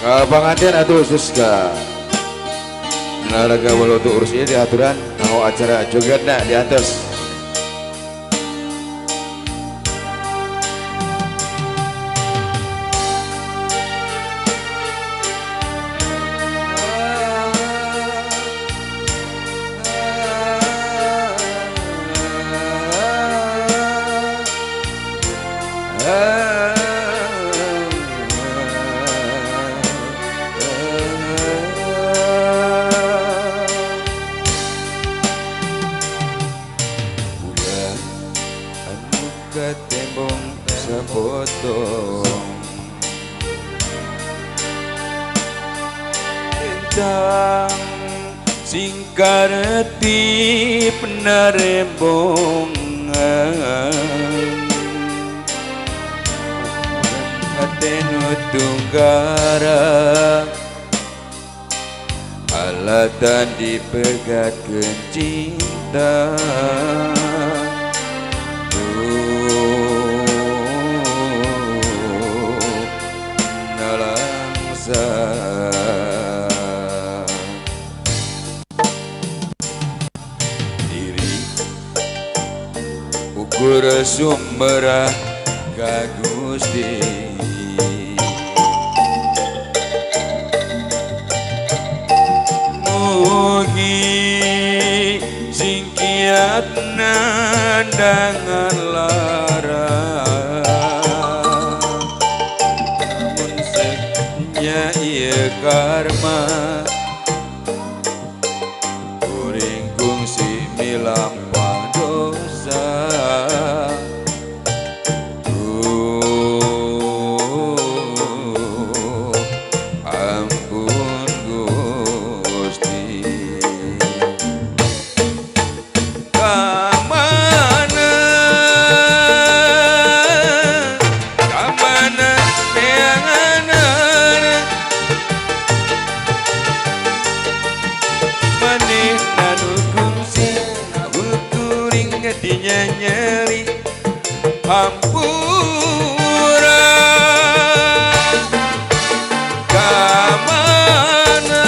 Pangantin atuh Siska naraga walau untuk urusnya di aturan mau acara jogetna di atas. Ketembong sepotong tentang singkareti penarembongan katenu tunggara alatan dipegatkeun cinta diri ukur sumberah ka Gusti mugi sing kiatna dangan lara namun seknya ieu karma kuring kungsi milampah dosa ampun Gusti kamana neangan maneh nanu kungsi kuring dinya nyeri hampura kamana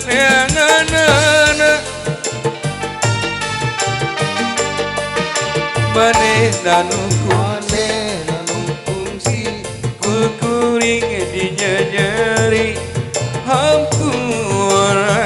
neangan maneh nanu kungsi kuring dinya nyeri hampura.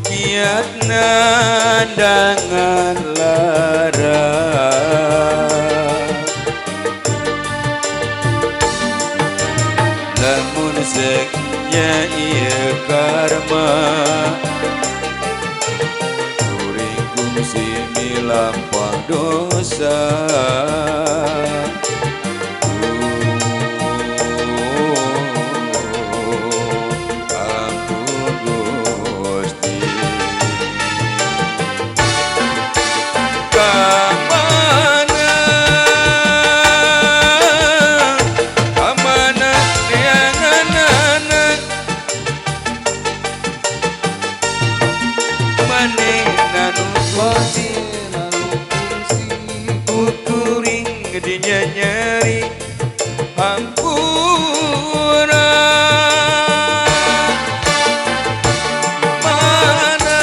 Kiatna dengan lara namun seknya ieu karma kuring kungsi milampah dosa dinya nyeri hampura mana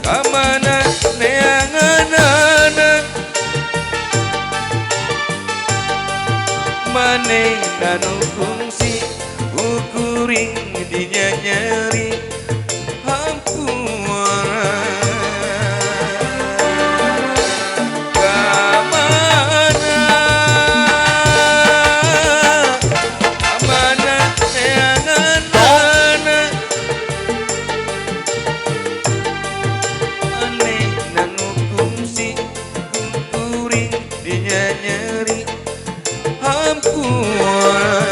kamana neangan anu fungsi ukuring dinya nyeri hampura kamana kamana neanganana ane nanu fungsi ukuring dinya nyeri hampura